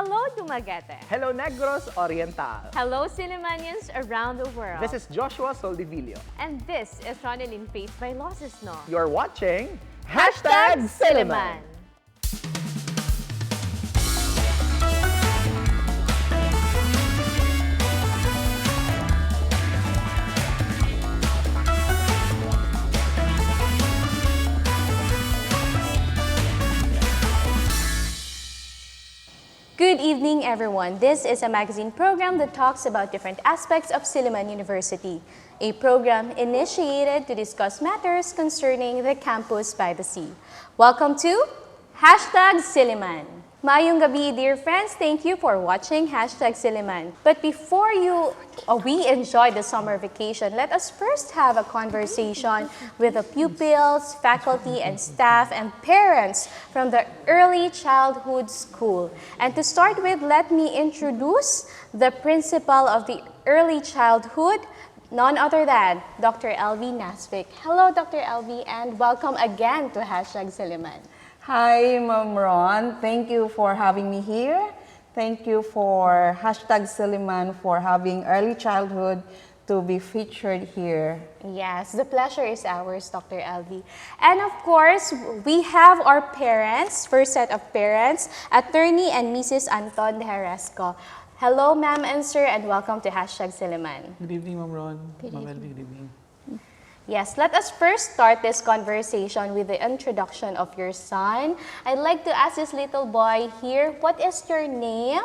Hello, Dumaguete. Hello, Negros Oriental. Hello, Sillimanians around the world. This is Joshua Soldivillo. And this is Ronelyn Faith Vailoces-No. You're watching Silliman. Good evening, everyone. This is a magazine program that talks about different aspects of Silliman University, a program initiated to discuss matters concerning the campus by the sea. Welcome to Silliman. Mayong gabi, dear friends. Thank you for watching Silliman. But before we enjoy the summer vacation, let us first have a conversation with the pupils, faculty, and staff, and parents from the Early Childhood School. And to start with, let me introduce the principal of the Early Childhood, none other than Dr. Elve Nasvik. Hello, Dr. Elve, and welcome again to Silliman. Hi, Ma'am Ron. Thank you for having me here. Thank you for Silliman for having early childhood to be featured here. Yes, the pleasure is ours, Dr. Elve. And of course, we have our parents, first set of parents, Attorney and Mrs. Anton Dejaresco. Hello, ma'am and sir, and welcome to Silliman. Good evening, Ma'am Ron. Ma'am Elve, good evening. Yes, let us first start this conversation with the introduction of your son. I'd like to ask this little boy here, what is your name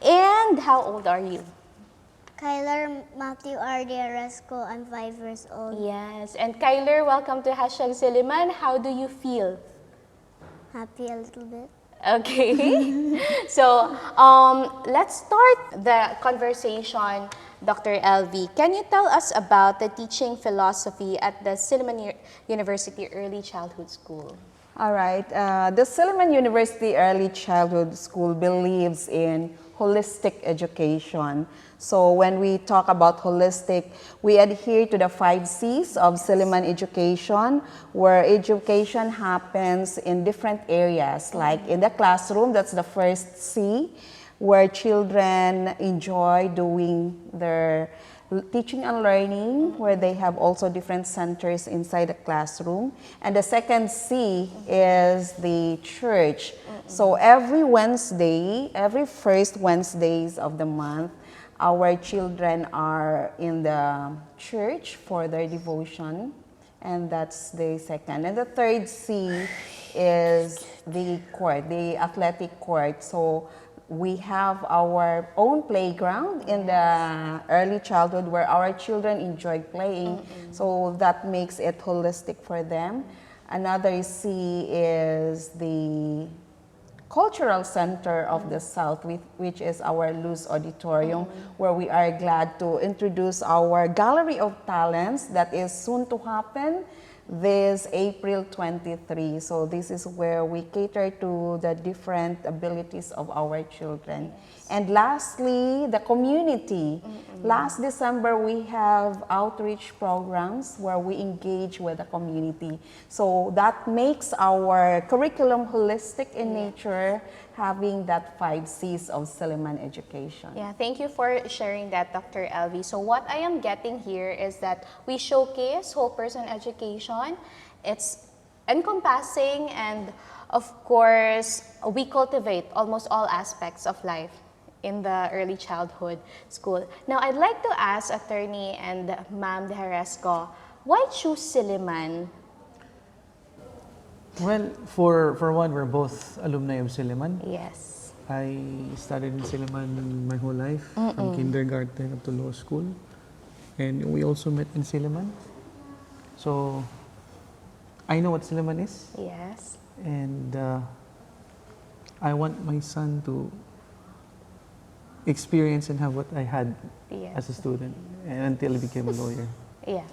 and how old are you? Kyler Mathieu Reyes-Dejaresco. I'm 5 years old. Yes, and Kyler, welcome to Silliman. How do you feel? Happy a little bit. Okay, so let's start the conversation, Dr. Elve. Can you tell us about the teaching philosophy at the Silliman University Early Childhood School? All right. The Silliman University Early Childhood School believes in holistic education. So when we talk about holistic, we adhere to the 5 C's of Silliman education, where education happens in different areas, like in the classroom, that's the first C, where children enjoy doing their teaching and learning, where they have also different centers inside the classroom. And the second C is the church. So every Wednesday, every first Wednesdays of the month, our children are in the church for their devotion, and that's the second. And the third C is the court, the athletic court. So we have our own playground in the early childhood where our children enjoy playing. So that makes it holistic for them. Another C is the cultural center of the South, which is our Luz Auditorium, where we are glad to introduce our Gallery of Talents that is soon to happen this April 23. So this is where we cater to the different abilities of our children. And lastly, the community. Last December, we have outreach programs where we engage with the community. So that makes our curriculum holistic in nature, having that 5 C's of Silliman education. Yeah, thank you for sharing that, Dr. Elve. So what I am getting here is that we showcase whole person education. It's encompassing, and of course, we cultivate almost all aspects of life in the early childhood school. Now, I'd like to ask Attorney and Ma'am Dejaresco, why choose Silliman? Well, for one, we're both alumni of Silliman. Yes. I studied in Silliman my whole life, from kindergarten up to law school. And we also met in Silliman. So, I know what Silliman is. Yes. And I want my son to experience and have what I had as a student, and until I became a lawyer. Yeah.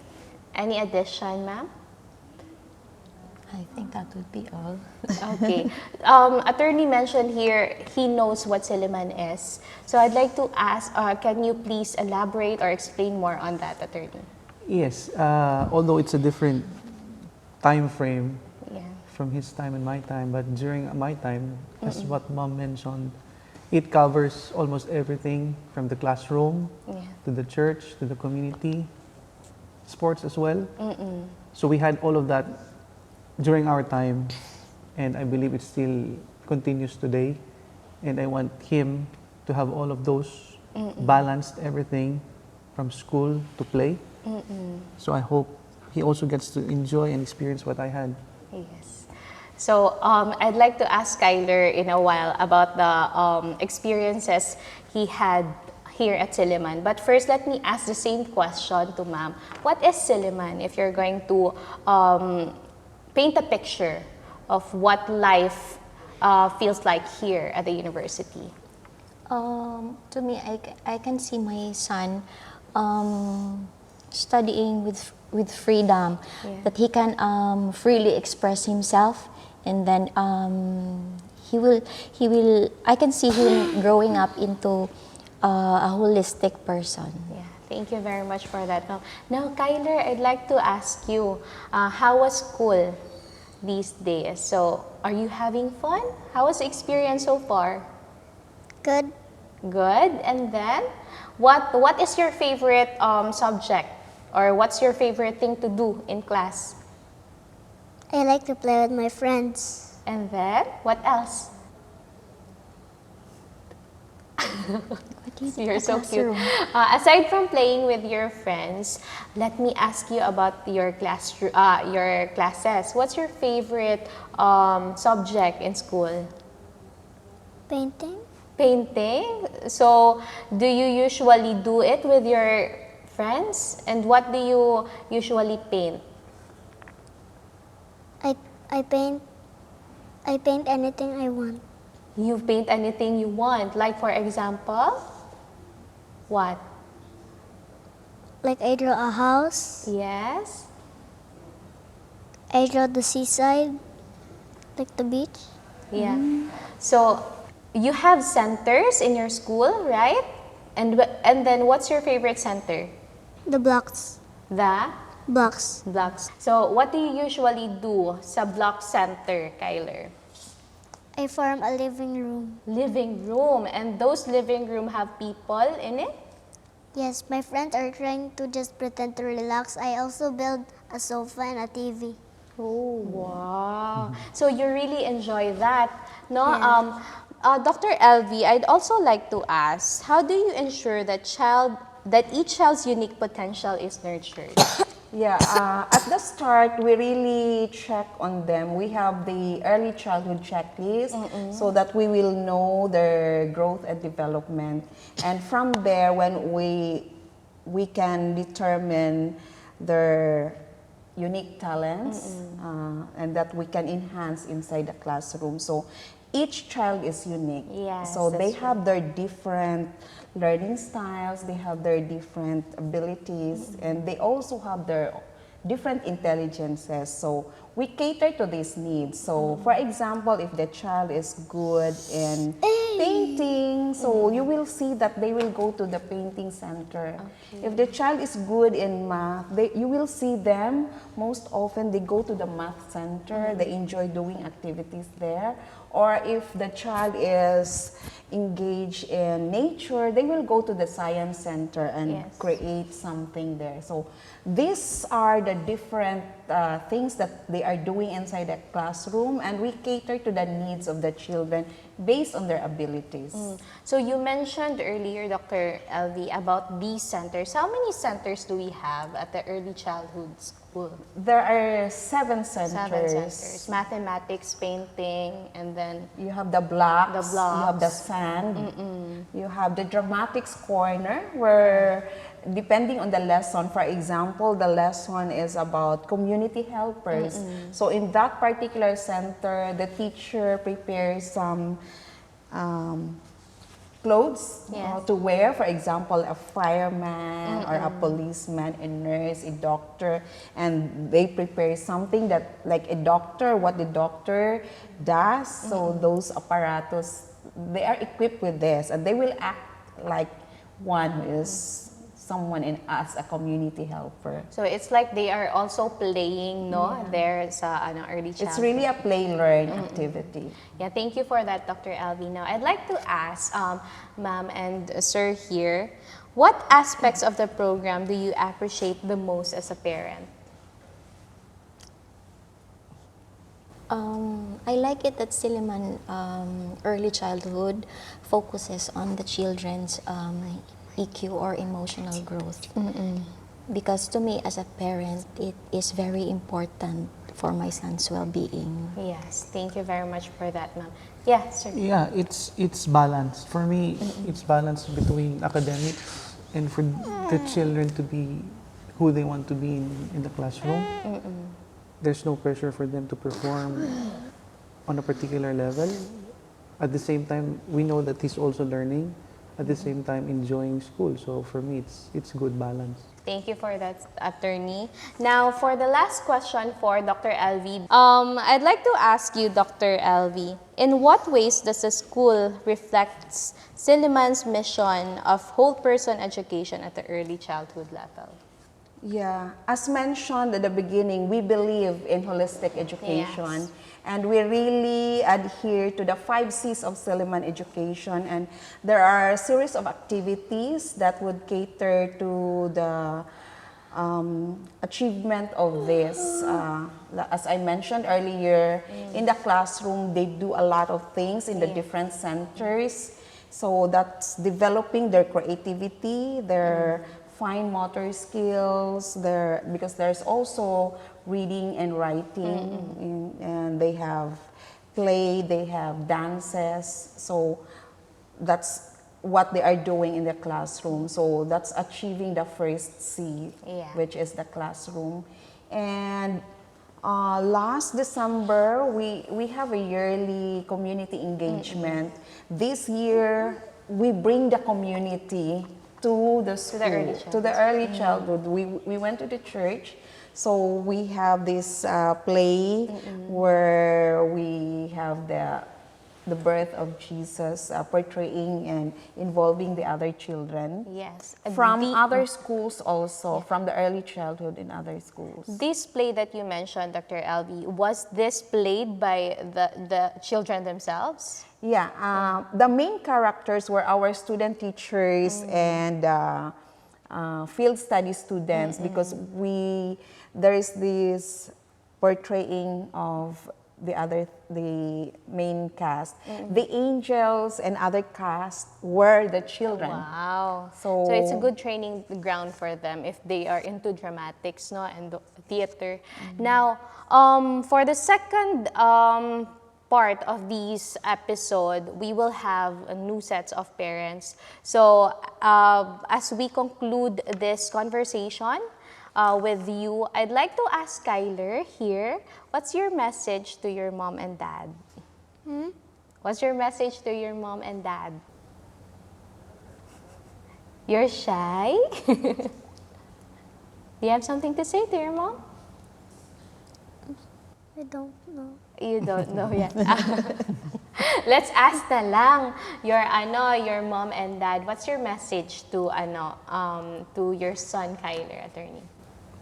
Any addition, ma'am? I think that would be all. Okay. Attorney mentioned here he knows what Silliman is. So I'd like to ask, can you please elaborate or explain more on that, Attorney? Yes, although it's a different time frame Yeah. from his time and my time, but during my time, as what Mom mentioned, It covers almost everything from the classroom Yeah. to the church to the community, sports as well. So we had all of that during our time, and I believe it still continues today. And I want him to have all of those, balanced everything from school to play. So I hope he also gets to enjoy and experience what I had. Yes. So I'd like to ask Kyler in a while about the experiences he had here at Silliman. But first, let me ask the same question to Ma'am. What is Silliman, if you're going to paint a picture of what life feels like here at the university? To me, I can see my son studying with freedom, that he can freely express himself, and then he will. I can see him growing up into a holistic person. Yeah, thank you very much for that. Now, Kyler, I'd like to ask you, how was school these days? So, are you having fun? How was the experience so far? Good. Good. And then, what is your favorite subject, or what's your favorite thing to do in class? I like to play with my friends. And then, what else? You're so cute. Aside from playing with your friends, let me ask you about your classes. What's your favorite subject in school? Painting. Painting. So, do you usually do it with your friends? And what do you usually paint? I paint anything I want. You paint anything you want. Like, for example, what? Like I draw a house. Yes. I draw the seaside, like the beach. Yeah. So, you have centers in your school, right? And then what's your favorite center? The blocks. The Blocks. blocks. So, what do you usually do sa block center, Kyler? I form a living room. Living room. And those living room have people in it? Yes, my friends are trying to just pretend to relax. I also build a sofa and a TV. Oh, wow. So, you really enjoy that, no? Yeah. Dr. Elve, I'd also like to ask, how do you ensure that each child's unique potential is nurtured? Yeah, at the start, we really check on them. We have the early childhood checklist so that we will know their growth and development. And from there, when we can determine their unique talents and that we can enhance inside the classroom. So each child is unique. Yes, so they that's have their different learning styles, they have their different abilities, and they also have their different intelligences. So we cater to these needs. So for example, if the child is good in painting, so you will see that they will go to the painting center. If the child is good in math, you will see them most often they go to the math center. They enjoy doing activities there. Or if the child is engaged in nature, they will go to the science center and create something there. So these are the different things that they are doing inside the classroom, and we cater to the needs of the children based on their abilities. So you mentioned earlier, Dr. Elve, about these centers. How many centers do we have at the early childhood school? There are 7 centers. 7 centers. Mathematics, painting, and then You have the blocks, The blocks. you have the sand, you have the dramatics corner where depending on the lesson, for example, the lesson is about community helpers. So in that particular center, the teacher prepares some clothes to wear, for example, a fireman or a policeman, a nurse, a doctor, and they prepare something that like a doctor, what the doctor does. So those apparatus, they are equipped with this, and they will act like one who is someone as a community helper. So it's like they are also playing, no? There sa early childhood. It's really a play-learn activity. Yeah, thank you for that, Dr. Elve. Now, I'd like to ask ma'am and sir here, what aspects of the program do you appreciate the most as a parent? I like it that Silliman early childhood focuses on the children's EQ or emotional growth. Because to me as a parent, it is very important for my son's well-being. Yes, thank you very much for that, ma'am. Yeah, sir. Yeah, it's balance. For me, it's balance between academics and for the children to be who they want to be in the classroom. There's no pressure for them to perform on a particular level. At the same time, we know that he's also learning. At the same time, enjoying school. So for me, it's good balance. Thank you for that, attorney. Now, for the last question for Dr. Elve, I'd like to ask you, Dr. Elve, in what ways does the school reflect Silliman's mission of whole person education at the early childhood level? Yeah, as mentioned at the beginning, we believe in holistic education. Yes. And we really adhere to the 5 C's of Silliman education. And there are a series of activities that would cater to the achievement of this. As I mentioned earlier, in the classroom, they do a lot of things in the different centers. So that's developing their creativity, their fine motor skills, because there's also reading and writing, and they have play, they have dances. So that's what they are doing in the classroom. So that's achieving the first C, which is the classroom. And last December, we have a yearly community engagement. This year, we bring the community to the school, to the early childhood. We went to the church, so we have this play where we have the birth of Jesus portraying and involving the other children. Yes. From other schools also, from the early childhood in other schools. This play that you mentioned, Dr. Elve, was this played by the children themselves? Yeah, the main characters were our student teachers and field study students, because there is this portraying of the main cast. The angels and other cast were the children. Wow. So it's a good training ground for them if they are into dramatics, no, and theater. Now, for the second part of this episode, we will have new sets of parents. So as we conclude this conversation with you, I'd like to ask Skyler here, what's your message to your mom and dad? What's your message to your mom and dad? You're shy? Do you have something to say to your mom? I don't know. You don't know yet. Let's ask na lang your mom and dad. What's your message to your son Kyler, attorney?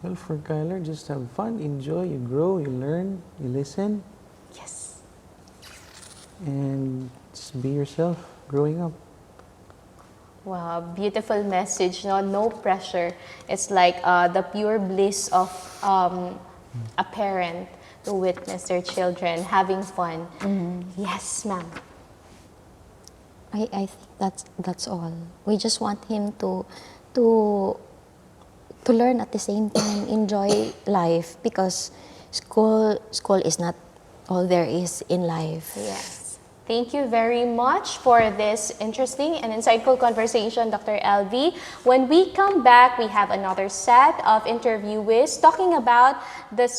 Well, for Kyler, just have fun, enjoy, you grow, you learn, you listen. Yes. And just be yourself growing up. Wow, beautiful message. No pressure. It's like the pure bliss of a parent to witness their children having fun. Yes, ma'am. I think that's all. We just want him to learn at the same time, enjoy life, because school is not all there is in life. Yes. Thank you very much for this interesting and insightful conversation, Dr. Elve. When we come back, we have another set of interviewees talking about the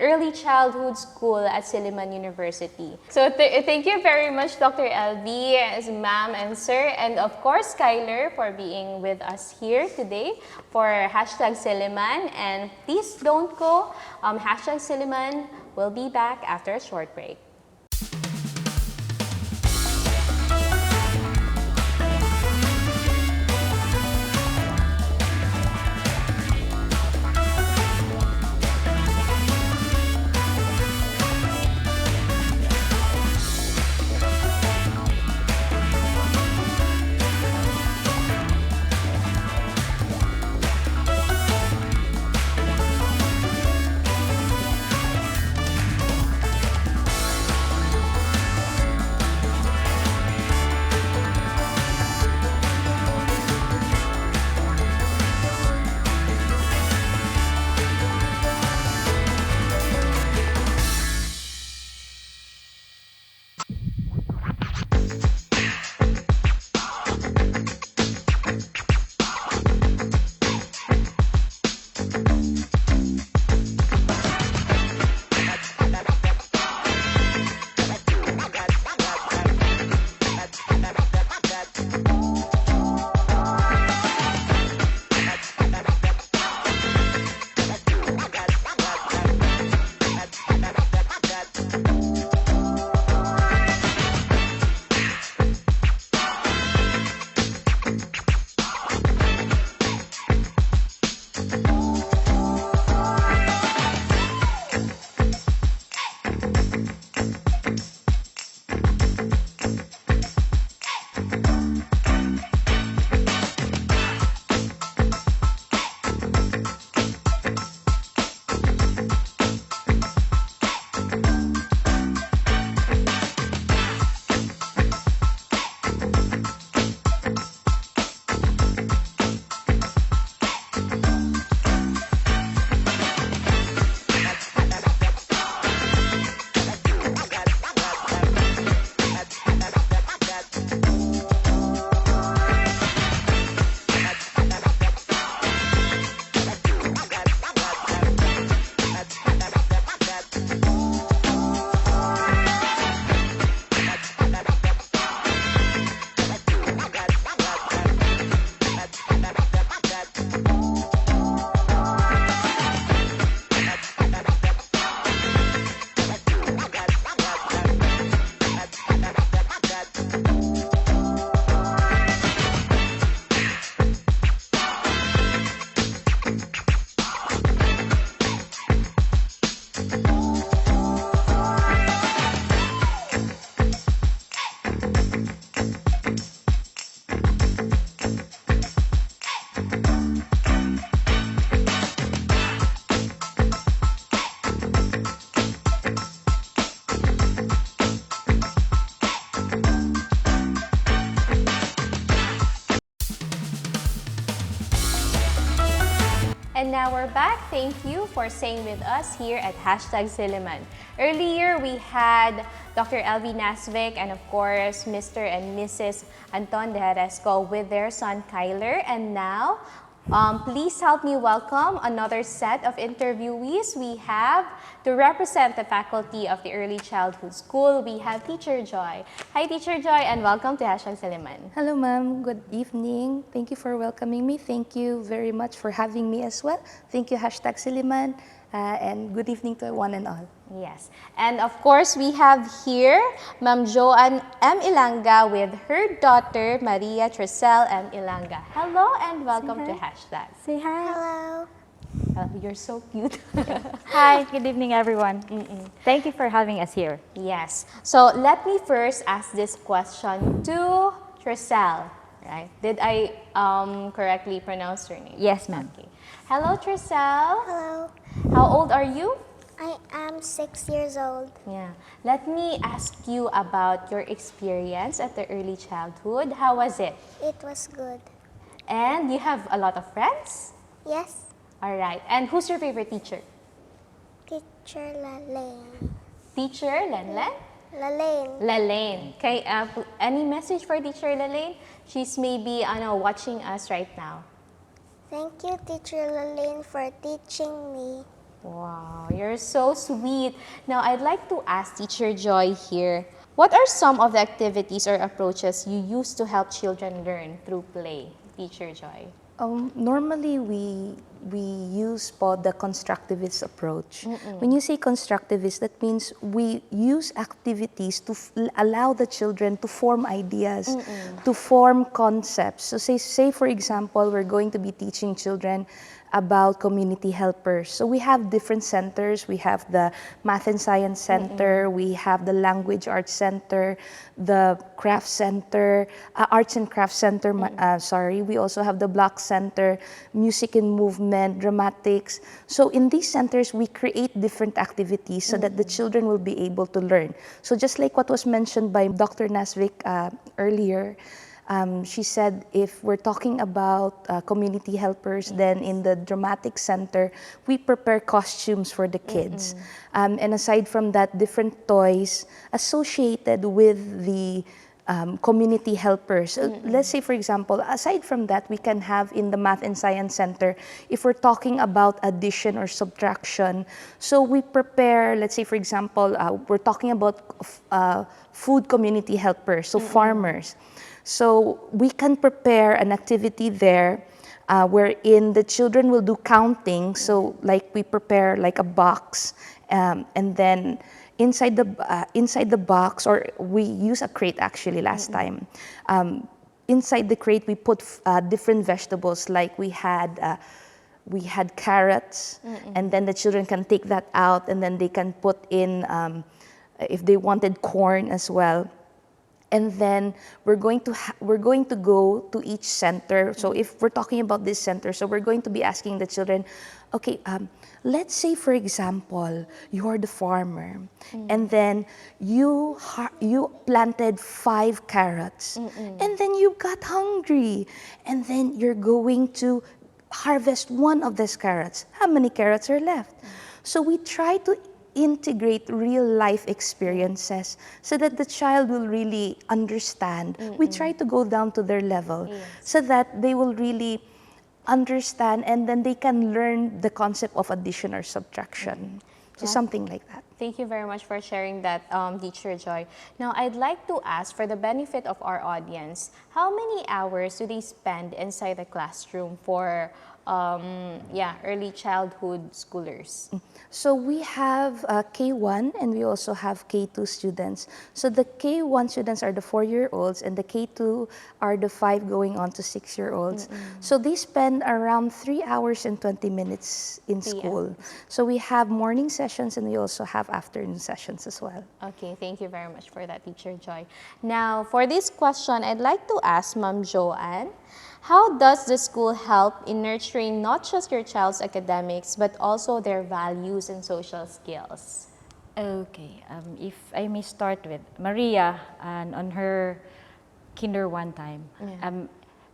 early childhood school at Silliman University. So thank you very much, Dr. Elve, as ma'am and sir, and of course, Skyler, for being with us here today for #Silliman. And please don't go. #Silliman will be back after a short break. Now we're back. Thank you for staying with us here at Silliman. Earlier, we had Dr. Elve Nasvik and of course, Mr. and Mrs. Anton Dejaresco with their son Kyler. And now, please help me welcome another set of interviewees. We have, to represent the faculty of the Early Childhood School, we have Teacher Joy. Hi, Teacher Joy, and welcome to Silliman. Hello, ma'am. Good evening. Thank you for welcoming me. Thank you very much for having me as well. Thank you, Silliman, and good evening to one and all. Yes. And of course, we have here Ma'am Joan M. Ilanga with her daughter, Maria Treselle M. Ilanga. Hello and welcome to Hashtag. Say hi. Hello. You're so cute. Hi, good evening, everyone. Thank you for having us here. Yes. So let me first ask this question to Treselle. Right? Did I correctly pronounce her name? Yes, ma'am. Okay. Hello, Treselle. Hello. How old are you? I am 6 years old. Yeah. Let me ask you about your experience at the early childhood. How was it? It was good. And you have a lot of friends? Yes, All right. And who's your favorite teacher? Teacher Lalane. Teacher Lenlen? Lalane. Lalaine. Okay. Any message for Teacher Lalaine? She's maybe watching us right now. Thank you, Teacher Lalane, for teaching me. Wow, you're so sweet. Now, I'd like to ask Teacher Joy here, what are some of the activities or approaches you use to help children learn through play, Teacher Joy? Normally, we use the constructivist approach. When you say constructivist, that means we use activities to allow the children to form ideas, to form concepts. So say for example, we're going to be teaching children about community helpers. So we have different centers. We have the Math and Science Center, we have the Language Arts Center, the Craft Center, Arts and Crafts Center, we also have the Block Center, Music and Movement, Dramatics. So in these centers, we create different activities so that the children will be able to learn. So just like what was mentioned by Dr. Nasvik earlier, she said if we're talking about community helpers, then in the Dramatic Center, we prepare costumes for the kids. And aside from that, different toys associated with the community helpers. Let's say, for example, aside from that, we can have in the Math and Science Center, if we're talking about addition or subtraction, so we prepare, let's say, for example, we're talking about food community helpers, so farmers. So we can prepare an activity there wherein the children will do counting. So like we prepare like a box and then inside the box, or we use a crate actually last time. Inside the crate we put different vegetables, like we had carrots, and then the children can take that out and then they can put in, if they wanted, corn as well. And then we're going to go to each center. So if we're talking about this center, so we're going to be asking the children, okay, let's say for example, you're the farmer, and then you planted 5 carrots, and then you got hungry, and then you're going to harvest one of these carrots. How many carrots are left? So we try to integrate real life experiences so that the child will really understand. We try to go down to their level so that they will really understand, and then they can learn the concept of addition or subtraction. So something like that. Thank you very much for sharing that, Teacher Joy. Now, I'd like to ask, for the benefit of our audience, how many hours do they spend inside the classroom for early childhood schoolers? So we have K1 and we also have K2 students. So the K1 students are the 4-year-olds and the K2 are the 5 going on to 6-year-olds. So they spend around 3 hours and 20 minutes in school. So we have morning sessions and we also have afternoon sessions as well. Okay, thank you very much for that, Teacher Joy. Now, for this question, I'd like to ask Ma'am Joan, how does the school help in nurturing not just your child's academics, but also their values and social skills? Okay, if I may start with Maria, and on her kinder one time,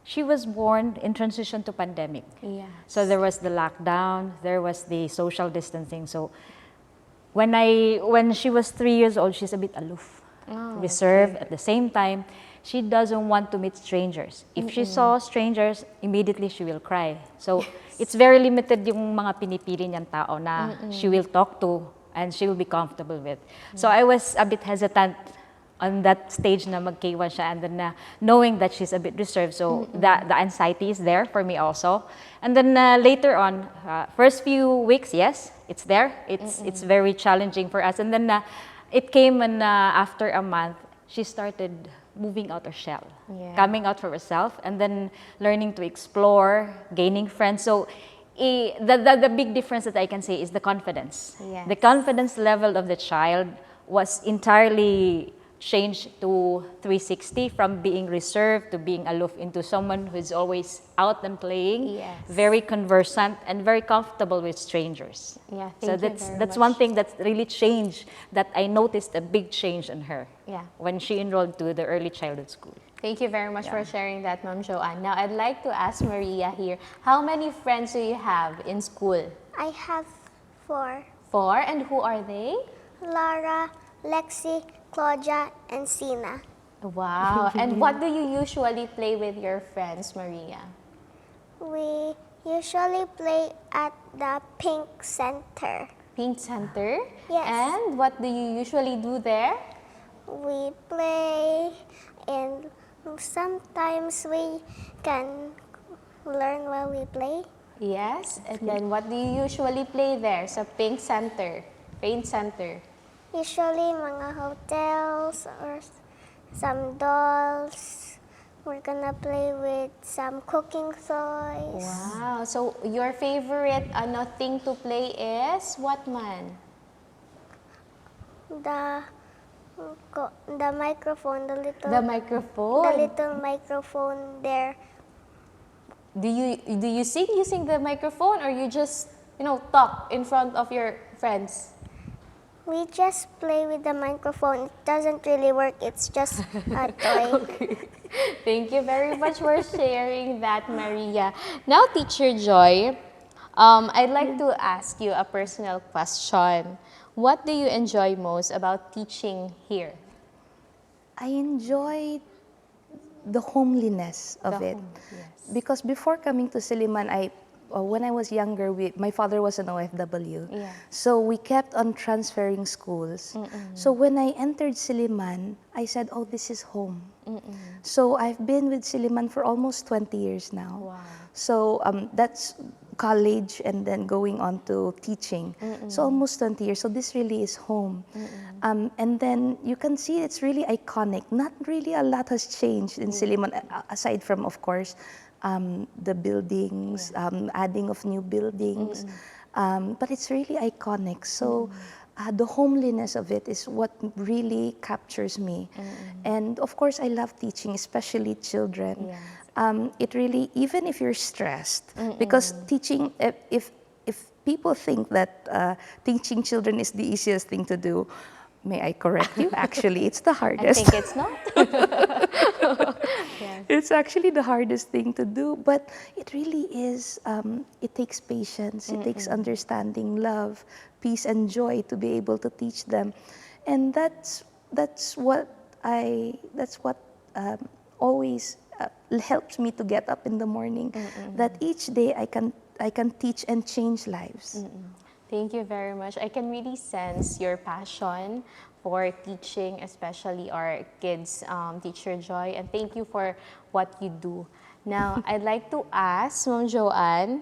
she was born in transition to pandemic. Yes. So there was the lockdown, there was the social distancing. So when she was 3 years old, she's a bit aloof, reserved. At the same time, she doesn't want to meet strangers. If she saw strangers, immediately she will cry. So it's very limited yung mga pinipili niyang tao na she will talk to and she will be comfortable with. So I was a bit hesitant on that stage na mag-K1 siya, and then knowing that she's a bit reserved, so the anxiety is there for me also. And then later on, first few weeks, yes, it's there. It's very challenging for us. And then it came and after a month, she started moving out her shell, coming out for herself, and then learning to explore, gaining friends. So the big difference that I can say is the confidence. Yes. The confidence level of the child was entirely changed to 360, from being reserved to being aloof into someone who's always out and playing, very conversant and very comfortable with strangers. Yeah, so thank you very that's much. one thing that's really changed, that I noticed a big change in her when she enrolled to the early childhood school. Thank you very much for sharing that, Ma'am Joan. Now, I'd like to ask Maria here, how many friends do you have in school? I have 4. 4, and who are they? Lara, Lexi, Claudia, and Sina. Wow. And what do you usually play with your friends, Maria? We usually play at the Pink Center. Pink Center? Yes. And what do you usually do there? We play, and sometimes we can learn while we play. Yes. And then what do you usually play there sa Pink Center? Paint Center. Usually mga hotels or some dolls. We're gonna play with some cooking toys. Wow. So your favorite thing to play is what, man? The microphone, the little microphone there. Do you sing using the microphone, or you just talk in front of your friends? We just play with the microphone. It doesn't really work. It's just a toy. Okay. Thank you very much for sharing that, Maria. Now, Teacher Joy, I'd like to ask you a personal question. What do you enjoy most about teaching here? I enjoy the homeliness of it. Because before coming to Silliman, when I was younger, my father was an OFW. So we kept on transferring schools. So when I entered Silliman, I said, oh, this is home. So I've been with Silliman for almost 20 years now. Wow. So that's college and then going on to teaching. So almost 20 years. So this really is home. And then you can see it's really iconic. Not really a lot has changed in Silliman, aside from, of course, the buildings, adding of new buildings. But it's really iconic. So the homeliness of it is what really captures me. And of course, I love teaching, especially children. It really, even if you're stressed, because teaching, if people think that teaching children is the easiest thing to do, may I correct you? Actually, it's the hardest. I think it's not. It's actually the hardest thing to do, but it really is. It takes patience, it takes understanding, love, peace, and joy to be able to teach them, and that's what always helps me to get up in the morning. That each day I can teach and change lives. Thank you very much. I can really sense your passion for teaching, especially our kids, Teacher Joy, and thank you for what you do. Now, I'd like to ask Ma'am Joan,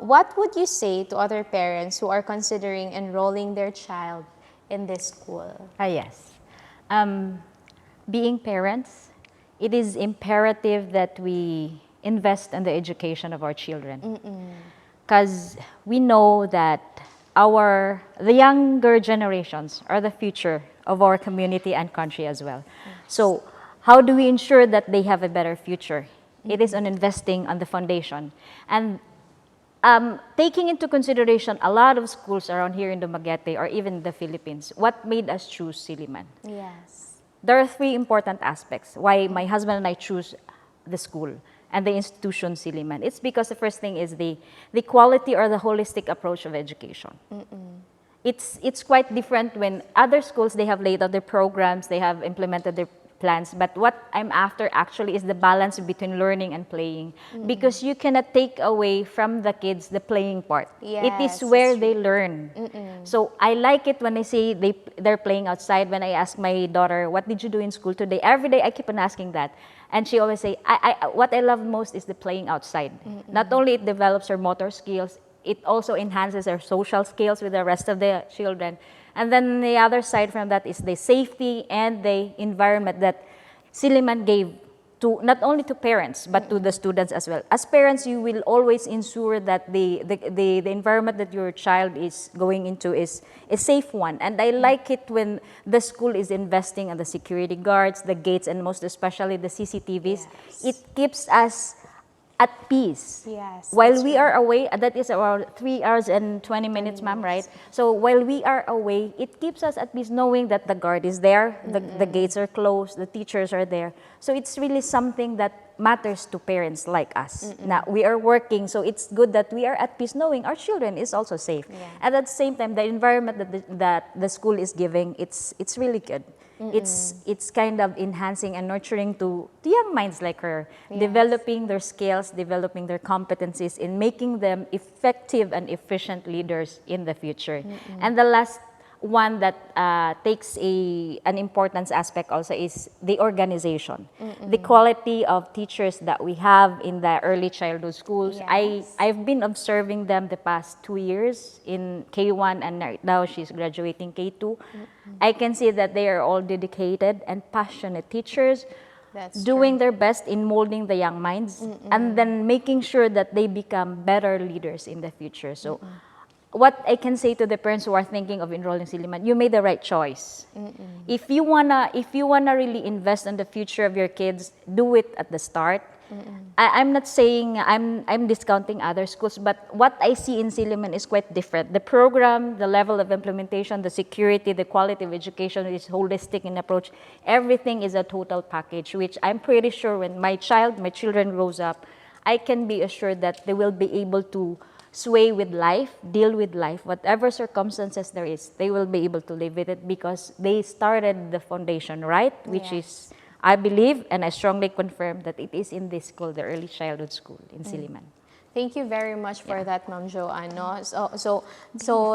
what would you say to other parents who are considering enrolling their child in this school? Yes. Being parents, it is imperative that we invest in the education of our children. Because we know that the younger generations are the future of our community and country as well. So how do we ensure that they have a better future? It is on investing on the foundation. And taking into consideration a lot of schools around here in Dumaguete or even the Philippines, what made us choose Silliman? Yes. There are 3 important aspects why my husband and I choose the school. and the institution Silliman. It's because the first thing is the quality or the holistic approach of education. It's quite different when other schools, they have laid out their programs, they have implemented their plans, but what I'm after actually is the balance between learning and playing, because you cannot take away from the kids the playing part. It is where they learn. So I like it when I say they're playing outside. When I ask my daughter, what did you do in school today? Every day I keep on asking that. And she always say, what I love most is the playing outside. Not only it develops her motor skills, it also enhances her social skills with the rest of the children. And then the other side from that is the safety and the environment that Silliman gave to not only to parents but to the students as well. As parents, you will always ensure that the environment that your child is going into is a safe one. And I like it when the school is investing on the security guards, the gates, and most especially the CCTVs. It keeps us at peace. While we are away, that is around 3 hours and 20 minutes, ma'am, right? So while we are away, it keeps us at peace knowing that the guard is there, the gates are closed, the teachers are there. So it's really something that matters to parents like us. Now, we are working, so it's good that we are at peace knowing our children is also safe. And at the same time, the environment that the school is giving, it's really good. It's kind of enhancing and nurturing to young minds like her, developing their skills, developing their competencies in making them effective and efficient leaders in the future. And the last one that takes an importance aspect also is the organization, the quality of teachers that we have in the early childhood schools. I've been observing them the past 2 years in K1, and now she's graduating K2. I can see that they are all dedicated and passionate teachers, doing their best in molding the young minds and then making sure that they become better leaders in the future. So what I can say to the parents who are thinking of enrolling in Silliman, you made the right choice. If you wanna really invest in the future of your kids, do it at the start. I'm not saying I'm discounting other schools, but what I see in Silliman is quite different. The program, the level of implementation, the security, the quality of education is holistic in approach. Everything is a total package, which I'm pretty sure when my children grows up, I can be assured that they will be able to sway with life, deal with life, whatever circumstances there is, they will be able to live with it because they started the foundation right, which is, I believe, and I strongly confirm that it is in this school, the early childhood school in Silliman. Thank you very much for that, Ma'am Joan. No? So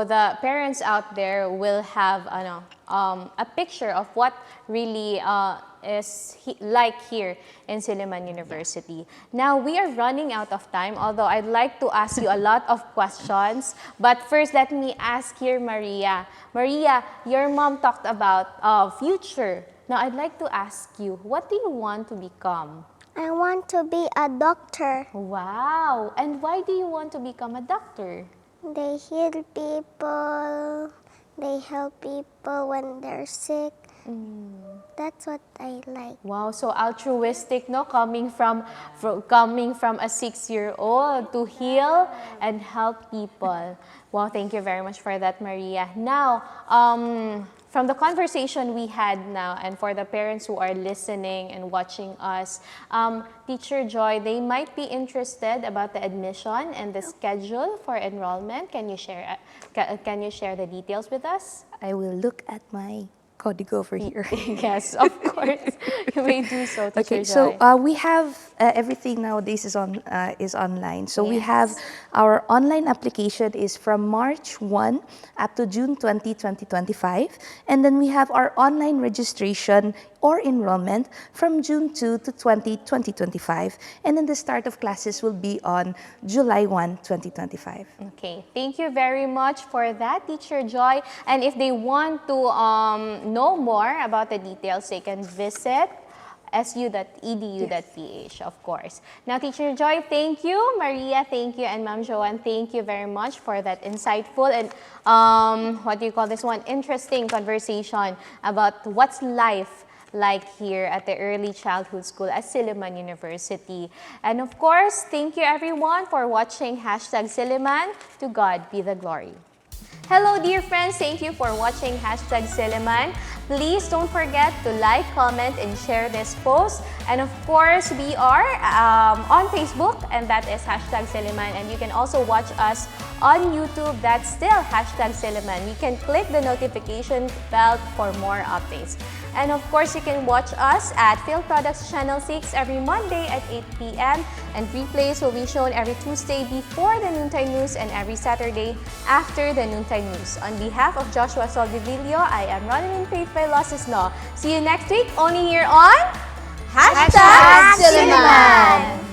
the parents out there will have a picture of what really is like here in Silliman University. Now, we are running out of time, although I'd like to ask you a lot of questions. But first, let me ask here Maria. Maria, your mom talked about future. Now, I'd like to ask you, what do you want to become? I want to be a doctor. Wow! And why do you want to become a doctor? They heal people. They help people when they're sick. That's what I like. Wow, so altruistic, no? Coming from a 6-year-old to heal and help people. Wow, thank you very much for that, Maria. Now, from the conversation we had now, and for the parents who are listening and watching us, Teacher Joy, they might be interested about the admission and the schedule for enrollment. Can you share the details with us? I will look at my código over here. Yes, of course. You may do so, Teacher Okay, Joy. so we have everything nowadays is online. So we have our online application is from March 1 up to June 20, 2025. And then we have our online registration or enrollment from June 2 to 2025. And then the start of classes will be on July 1, 2025. Okay, thank you very much for that, Teacher Joy. And if they want to know more about the details, they can visit su.edu.ph, of course. Now, Teacher Joy, thank you. Maria, thank you. And Ma'am Joan, thank you very much for that insightful and, interesting conversation about what's life like here at the early childhood school at Silliman University. And of course, thank you everyone for watching #Silliman. To God be the glory. Hello, dear friends. Thank you for watching #Silliman. Please don't forget to like, comment, and share this post. And of course, we are on Facebook, and that is #Silliman. And you can also watch us on YouTube. That's still #Silliman. You can click the notification bell for more updates. And of course, you can watch us at Phil Products Channel 6 every Monday at 8 p.m. And replays will be shown every Tuesday before the noontime news and every Saturday after the noontime news. On behalf of Joshua Soldivillo, I am Ronelyn Vailoces-No. See you next week, only here on #Silliman.